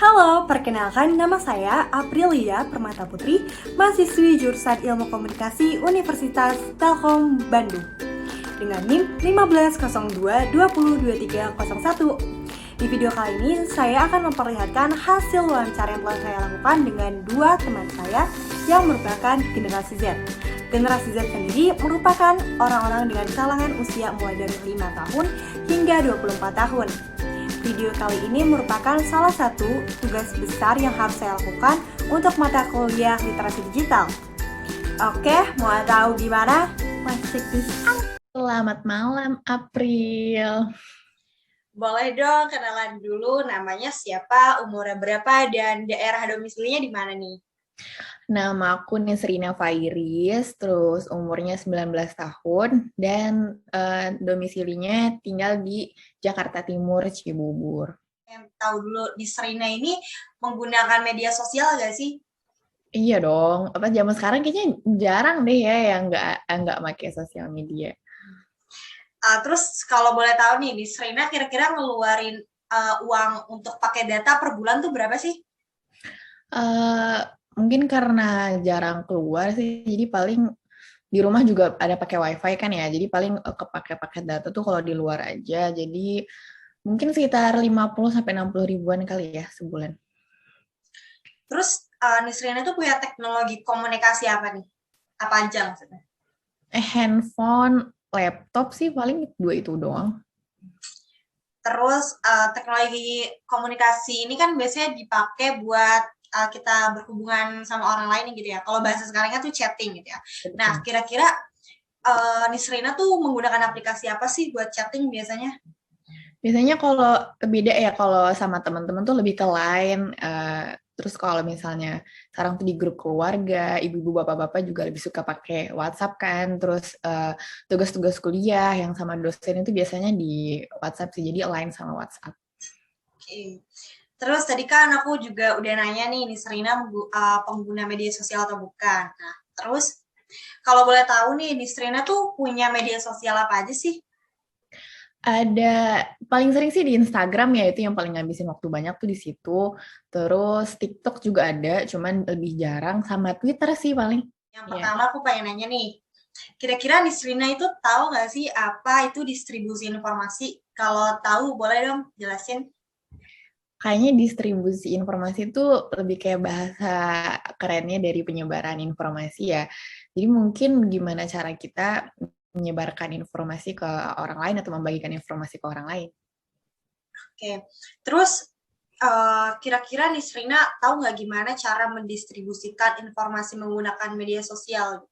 Halo, perkenalkan nama saya Aprilia Permata Putri, mahasiswi jurusan Ilmu Komunikasi Universitas Telkom Bandung. Dengan NIM 1502202301. Di video kali ini, saya akan memperlihatkan hasil wawancara yang telah saya lakukan dengan dua teman saya yang merupakan generasi Z. Generasi Z sendiri merupakan orang-orang dengan kalangan usia mulai dari 5 tahun hingga 24 tahun. Video kali ini merupakan salah satu tugas besar yang harus saya lakukan untuk mata kuliah literasi digital. Oke, mau tahu gimana? Let's check this out. Selamat malam, April. Boleh dong kenalan dulu namanya siapa, umurnya berapa, dan daerah domisilinya di mana nih? Nama aku Nisrina Fairis, terus umurnya 19 tahun, dan domisilinya tinggal di Jakarta Timur, Cibubur. Yang tahu dulu, Nisrina ini menggunakan media sosial gak sih? Iya dong, apa zaman sekarang kayaknya jarang deh ya yang nggak pakai sosial media. Terus kalau boleh tahu nih, Nisrina kira-kira ngeluarin uang untuk pakai data per bulan tuh berapa sih? Mungkin karena jarang keluar sih, jadi paling di rumah juga ada pakai wifi kan ya, jadi paling kepake paket data tuh kalau di luar aja, jadi mungkin sekitar 50-60 ribuan kali ya sebulan. Terus Nisrina tuh punya teknologi komunikasi apa nih? Apa aja maksudnya? Handphone, laptop sih paling dua itu doang. Terus teknologi komunikasi ini kan biasanya dipakai buat kita berhubungan sama orang lain gitu ya. Kalau bahasa sekarangnya tuh chatting gitu ya. Nah, kira-kira Nisrina tuh menggunakan aplikasi apa sih buat chatting biasanya? Biasanya kalau beda ya, kalau sama teman-teman tuh lebih ke line. Terus kalau misalnya sekarang tuh di grup keluarga, ibu-ibu bapak-bapak juga lebih suka pakai WhatsApp kan. Terus tugas-tugas kuliah yang sama dosen itu biasanya di WhatsApp sih, jadi line sama WhatsApp. Oke. Terus tadi kan aku juga udah nanya nih, Nisrina pengguna media sosial atau bukan. Nah, terus kalau boleh tahu nih, Nisrina tuh punya media sosial apa aja sih? Ada paling sering sih di Instagram ya, itu yang paling ngabisin waktu banyak tuh di situ. Terus TikTok juga ada, cuman lebih jarang, sama Twitter sih paling. Yang Ya. pertama aku pengen nanya nih, kira-kira Nisrina itu tahu nggak sih apa itu distribusi informasi? Kalau tahu boleh dong jelasin. Kayaknya distribusi informasi itu lebih kayak bahasa kerennya dari penyebaran informasi ya. Jadi mungkin gimana cara kita menyebarkan informasi ke orang lain atau membagikan informasi ke orang lain. Oke, terus kira-kira Nisrina tahu nggak gimana cara mendistribusikan informasi menggunakan media sosial?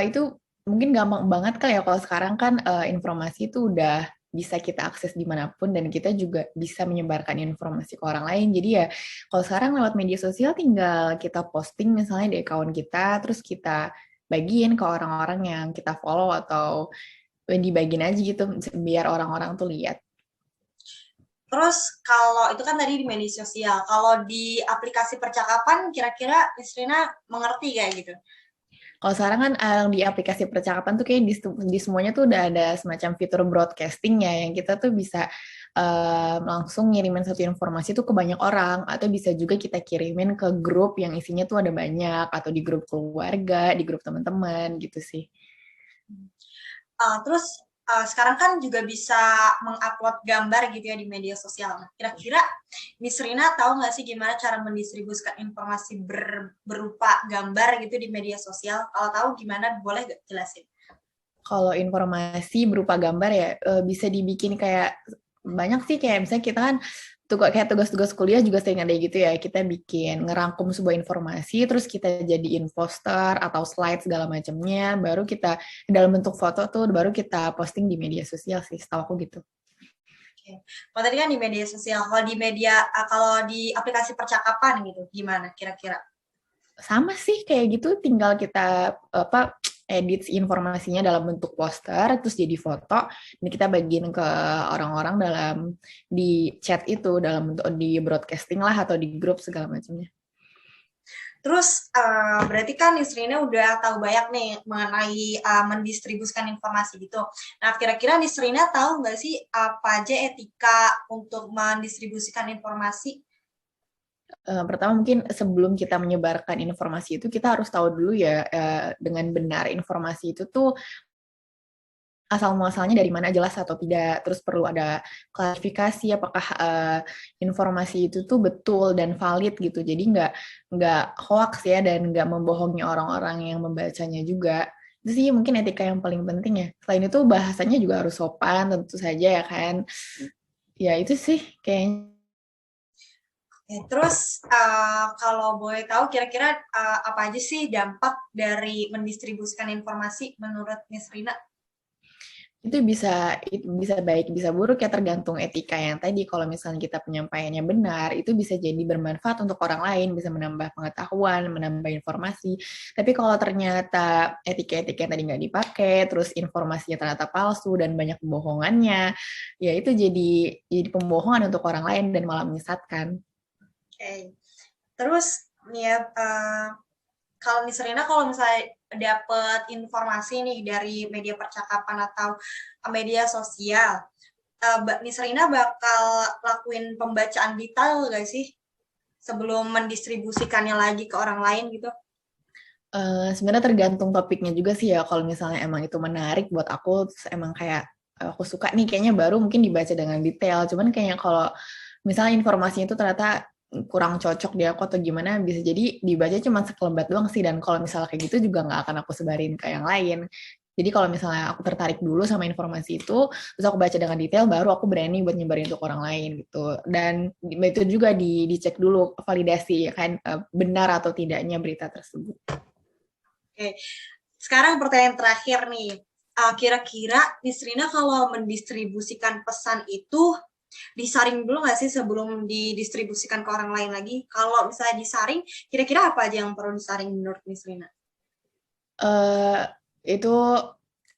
Itu mungkin gampang banget kali ya, kalau sekarang kan informasi itu udah bisa kita akses dimanapun dan kita juga bisa menyebarkan informasi ke orang lain. Jadi ya kalau sekarang lewat media sosial tinggal kita posting misalnya di akun kita, terus kita bagiin ke orang-orang yang kita follow atau dibagiin aja gitu biar orang-orang tuh lihat. Terus kalau itu kan tadi di media sosial, kalau di aplikasi percakapan kira-kira Nisrina mengerti kayak gitu? Kalau sekarang kan di aplikasi percakapan tuh kayak di semuanya tuh udah ada semacam fitur broadcasting ya, yang kita tuh bisa langsung ngirimin satu informasi tuh ke banyak orang, atau bisa juga kita kirimin ke grup yang isinya tuh ada banyak, atau di grup keluarga, di grup teman-teman gitu sih. Terus sekarang kan juga bisa mengupload gambar gitu ya di media sosial. Nah, kira-kira Miss Rina tahu nggak sih gimana cara mendistribusikan informasi berupa gambar gitu di media sosial? Kalau tahu gimana, boleh gak jelasin? Kalau informasi berupa gambar ya bisa dibikin kayak banyak sih, kayak misalnya kita kan kayak tugas-tugas kuliah juga sering ada gitu ya, kita bikin ngerangkum sebuah informasi terus kita jadiin poster atau slide segala macamnya, baru kita dalam bentuk foto tuh baru kita posting di media sosial sih, setahu aku gitu. Oke. Kalau tadi kan di media sosial, kalau di media, kalau di aplikasi percakapan gitu, gimana kira-kira? Sama sih kayak gitu, tinggal kita edit informasinya dalam bentuk poster terus jadi foto dan kita bagiin ke orang-orang dalam di chat itu, dalam bentuk di broadcasting lah atau di grup segala macamnya. Terus berarti kan Nisrina udah tahu banyak nih mengenai mendistribusikan informasi gitu. Nah, kira-kira Nisrina tahu nggak sih apa aja etika untuk mendistribusikan informasi? Pertama mungkin sebelum kita menyebarkan informasi itu kita harus tahu dulu ya dengan benar informasi itu tuh asal muasalnya dari mana, jelas atau tidak. Terus perlu ada klarifikasi apakah informasi itu tuh betul dan valid gitu. Jadi nggak hoax ya dan nggak membohongi orang-orang yang membacanya juga. Itu sih mungkin etika yang paling penting ya. Selain itu bahasanya juga harus sopan tentu saja ya kan. Ya itu sih kayaknya. Terus kalau boleh tahu kira-kira apa aja sih dampak dari mendistribusikan informasi menurut Nisrina? Itu bisa baik bisa buruk ya tergantung etika yang tadi. Kalau misalnya kita penyampaiannya benar itu bisa jadi bermanfaat untuk orang lain, bisa menambah pengetahuan, menambah informasi. Tapi kalau ternyata etika-etika yang tadi nggak dipakai, terus informasinya ternyata palsu dan banyak kebohongannya, ya itu jadi pembohongan untuk orang lain dan malah menyesatkan. Oke. Terus nih ya, kalau Nisrina kalau misalnya dapat informasi nih dari media percakapan atau media sosial, Nisrina bakal lakuin pembacaan detail gak sih sebelum mendistribusikannya lagi ke orang lain gitu? Sebenarnya tergantung topiknya juga sih ya. Kalau misalnya emang itu menarik buat aku, terus emang kayak aku suka nih, kayaknya baru mungkin dibaca dengan detail. Cuman kayaknya kalau misalnya informasinya itu ternyata kurang cocok di aku atau gimana, bisa jadi dibaca cuma sekelebat doang sih. Dan kalau misalnya kayak gitu juga nggak akan aku sebarin ke yang lain. Jadi kalau misalnya aku tertarik dulu sama informasi itu, terus aku baca dengan detail, baru aku berani buat nyebarin untuk orang lain gitu. Dan itu juga dicek dulu validasi kan benar atau tidaknya berita tersebut. Oke, sekarang pertanyaan terakhir nih. Kira-kira Nisrina kalau mendistribusikan pesan itu disaring dulu nggak sih sebelum didistribusikan ke orang lain lagi? Kalau misalnya disaring, kira-kira apa aja yang perlu disaring menurut Nisrina? eh itu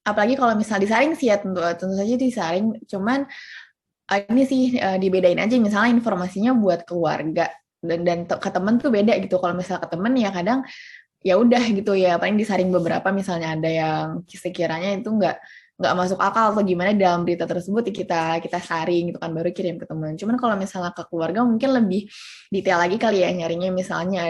apalagi kalau misal disaring sih ya tentu saja disaring. Cuman ini sih dibedain aja misalnya informasinya buat keluarga dan ke temen tuh beda gitu. Kalau misalnya ke temen ya kadang ya udah gitu ya paling disaring beberapa, misalnya ada yang sekiranya itu nggak masuk akal atau gimana dalam berita tersebut ya kita saring gitu kan baru kirim ke teman. Cuman kalau misalnya ke keluarga mungkin lebih detail lagi kali ya nyarinya, misalnya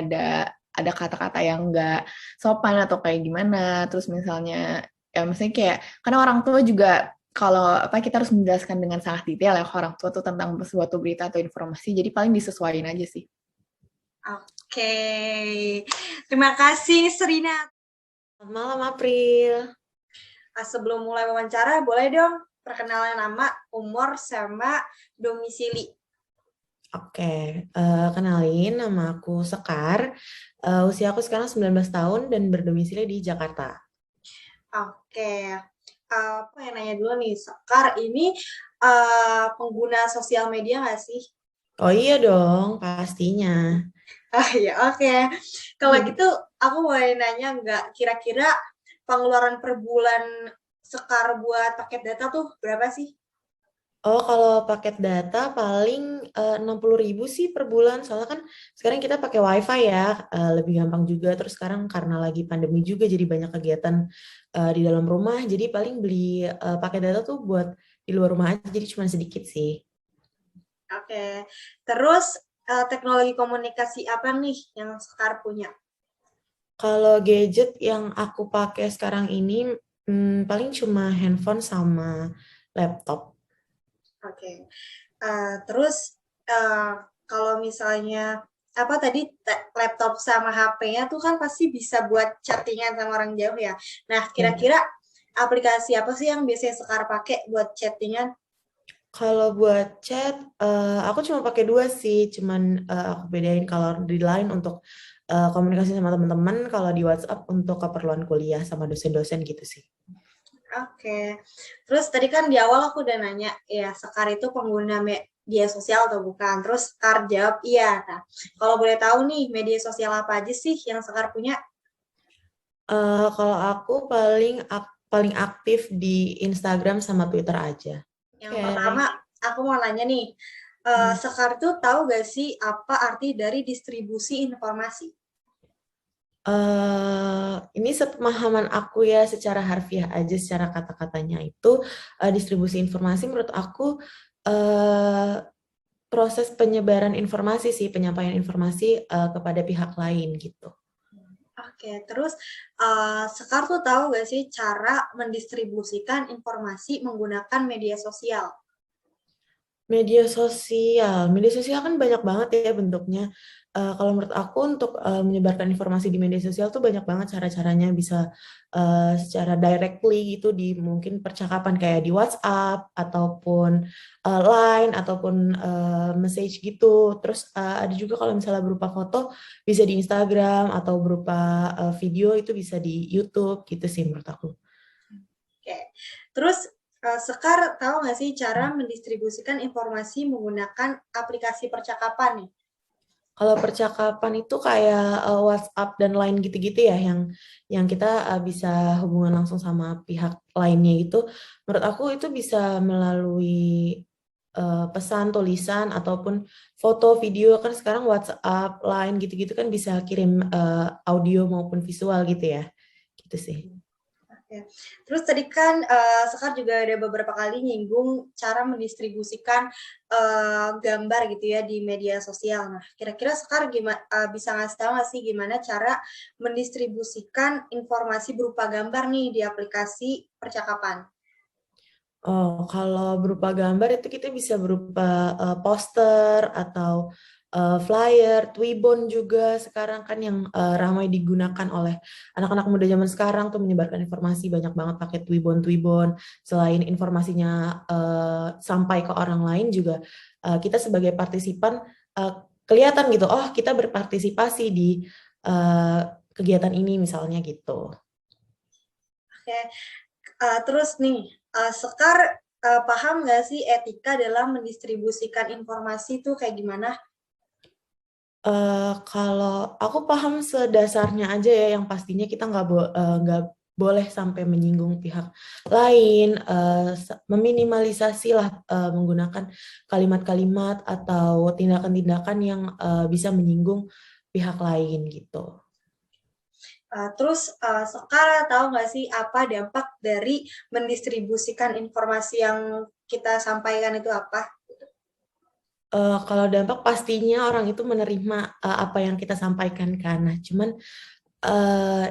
ada kata-kata yang nggak sopan atau kayak gimana, terus misalnya ya misalnya kayak karena orang tua juga kalau apa kita harus menjelaskan dengan sangat detail ya ke orang tua tuh tentang suatu berita atau informasi, jadi paling disesuaikan aja sih. Oke, terima kasih Serina. Selamat malam, April. Sebelum mulai wawancara, boleh dong perkenalan nama, umur, sama domisili. Oke, kenalin nama aku Sekar. Usia aku sekarang 19 tahun dan berdomisili di Jakarta. Oke, apa yang nanya dulu nih, Sekar ini pengguna sosial media nggak sih? Oh iya dong, pastinya. Ya oke. Kalau gitu, aku boleh nanya nggak, kira-kira pengeluaran per bulan Sekar buat paket data tuh berapa sih? Oh, kalau paket data paling 60.000 sih per bulan. Soalnya kan sekarang kita pakai WiFi ya, lebih gampang juga. Terus sekarang karena lagi pandemi juga, jadi banyak kegiatan di dalam rumah. Jadi paling beli paket data tuh buat di luar rumah aja, jadi cuma sedikit sih. Oke. Terus teknologi komunikasi apa nih yang Sekar punya? Kalau gadget yang aku pakai sekarang ini paling cuma handphone sama laptop. Oke. Terus kalau misalnya apa tadi laptop sama HP-nya tuh kan pasti bisa buat chattingan sama orang jauh ya. Nah, kira-kira aplikasi apa sih yang biasanya Sekar pakai buat chattingan? Kalau buat chat, aku cuma pakai dua sih. Cuman aku bedain kalau di Line untuk komunikasi sama teman-teman, kalau di WhatsApp untuk keperluan kuliah sama dosen-dosen gitu sih. Oke. Terus tadi kan di awal aku udah nanya, ya Sekar itu pengguna media sosial atau bukan? Terus Sekar jawab iya. Nah, kalau boleh tahu nih, media sosial apa aja sih yang Sekar punya? Kalau aku paling aktif di Instagram sama Twitter aja. Yang pertama, aku mau nanya nih, Sekar tuh tahu gak sih apa arti dari distribusi informasi? Ini sepemahaman aku ya, secara harfiah aja, secara kata-katanya itu distribusi informasi menurut aku eh, proses penyebaran informasi sih, penyampaian informasi kepada pihak lain gitu. Oke, terus Sekar tuh tahu nggak sih cara mendistribusikan informasi menggunakan media sosial? Media sosial kan banyak banget ya bentuknya. Kalau menurut aku untuk menyebarkan informasi di media sosial tuh banyak banget cara-caranya, bisa secara directly gitu di mungkin percakapan kayak di WhatsApp ataupun Line ataupun message gitu. Terus ada juga kalau misalnya berupa foto bisa di Instagram atau berupa video itu bisa di YouTube gitu sih menurut aku. Oke, terus Sekar tahu nggak sih cara mendistribusikan informasi menggunakan aplikasi percakapan nih? Kalau percakapan itu kayak WhatsApp dan Line gitu-gitu ya, yang kita bisa hubungan langsung sama pihak lainnya itu, menurut aku itu bisa melalui pesan, tulisan, ataupun foto, video. Kan sekarang WhatsApp, Line gitu-gitu kan bisa kirim audio maupun visual gitu ya. Gitu sih. Oke. Terus tadi kan Sekar juga ada beberapa kali nyinggung cara mendistribusikan gambar gitu ya di media sosial. Nah, kira-kira Sekar bisa ngasih tahu nggak sih gimana cara mendistribusikan informasi berupa gambar nih di aplikasi percakapan? Oh, kalau berupa gambar itu kita bisa berupa poster atau flyer, Twibbon juga sekarang kan yang ramai digunakan oleh anak-anak muda zaman sekarang tuh menyebarkan informasi banyak banget pakai Twibbon. Selain informasinya sampai ke orang lain juga kita sebagai partisipan kelihatan gitu, oh kita berpartisipasi di eh, kegiatan ini misalnya gitu. Oke. Terus nih, Sekar paham nggak sih etika dalam mendistribusikan informasi itu kayak gimana? Kalau aku paham sedasarnya aja ya, yang pastinya kita nggak boleh sampai menyinggung pihak lain, meminimalisasi lah menggunakan kalimat-kalimat atau tindakan-tindakan yang bisa menyinggung pihak lain gitu. Terus Sekar tahu nggak sih apa dampak dari mendistribusikan informasi yang kita sampaikan itu apa? Kalau dampak pastinya orang itu menerima apa yang kita sampaikan kan. Nah, cuman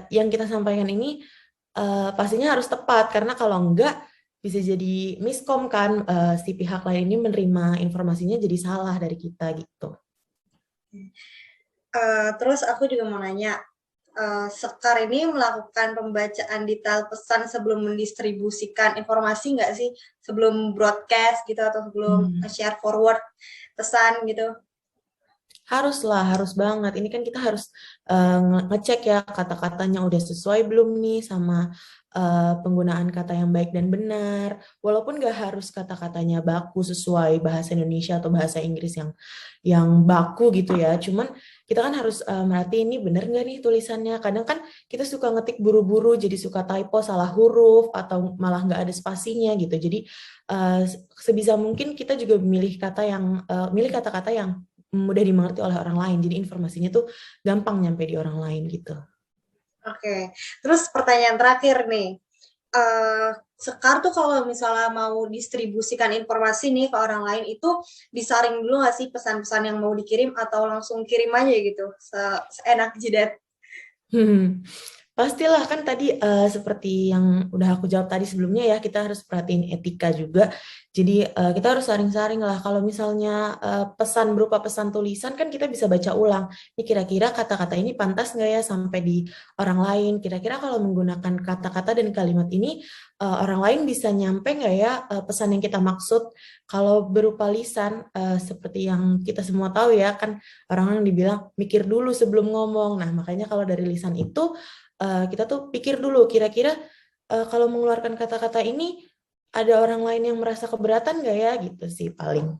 yang kita sampaikan ini pastinya harus tepat karena kalau enggak bisa jadi miskom kan, si pihak lain ini menerima informasinya jadi salah dari kita gitu. Terus aku juga mau nanya, Sekar ini melakukan pembacaan detail pesan sebelum mendistribusikan informasi nggak sih? Sebelum broadcast gitu atau sebelum share forward pesan gitu? Harus banget. Ini kan kita harus ngecek ya kata-katanya udah sesuai belum nih sama penggunaan kata yang baik dan benar. Walaupun gak harus kata-katanya baku sesuai bahasa Indonesia atau bahasa Inggris yang baku gitu ya. Cuman kita kan harus merhatiin ini bener nggak nih tulisannya. Kadang kan kita suka ngetik buru-buru jadi suka typo, salah huruf atau malah nggak ada spasinya gitu. Jadi sebisa mungkin kita juga milih kata-kata yang mudah dimengerti oleh orang lain. Jadi informasinya tuh gampang nyampe di orang lain gitu. Oke, terus pertanyaan terakhir nih. Sekar tuh kalau misalnya mau distribusikan informasi nih ke orang lain itu disaring dulu nggak sih pesan-pesan yang mau dikirim atau langsung kirim aja gitu seenak jidat? Pastilah kan tadi seperti yang udah aku jawab tadi sebelumnya ya, kita harus perhatiin etika juga. Jadi kita harus saring-saring lah. Kalau misalnya pesan berupa pesan tulisan kan kita bisa baca ulang. Ini kira-kira kata-kata ini pantas nggak ya sampai di orang lain? Kira-kira kalau menggunakan kata-kata dan kalimat ini orang lain bisa nyampe nggak ya pesan yang kita maksud? Kalau berupa lisan seperti yang kita semua tahu ya kan orang-orang dibilang mikir dulu sebelum ngomong. Nah makanya kalau dari lisan itu kita tuh pikir dulu kira-kira kalau mengeluarkan kata-kata ini ada orang lain yang merasa keberatan nggak ya gitu sih paling.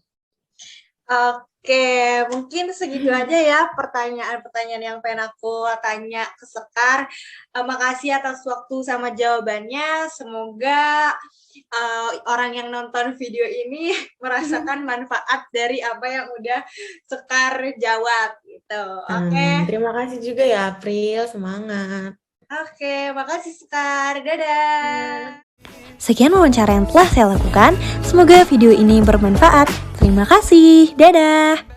Oke, mungkin segitu aja ya pertanyaan-pertanyaan yang pengen aku tanya ke Sekar. Makasih atas waktu sama jawabannya. Semoga orang yang nonton video ini merasakan manfaat dari apa yang udah Sekar jawab gitu. Oke. Terima kasih juga ya April, semangat. Oke, makasih Sekar. Dadah. Sekian wawancara yang telah saya lakukan. Semoga video ini bermanfaat. Terima kasih. Dadah.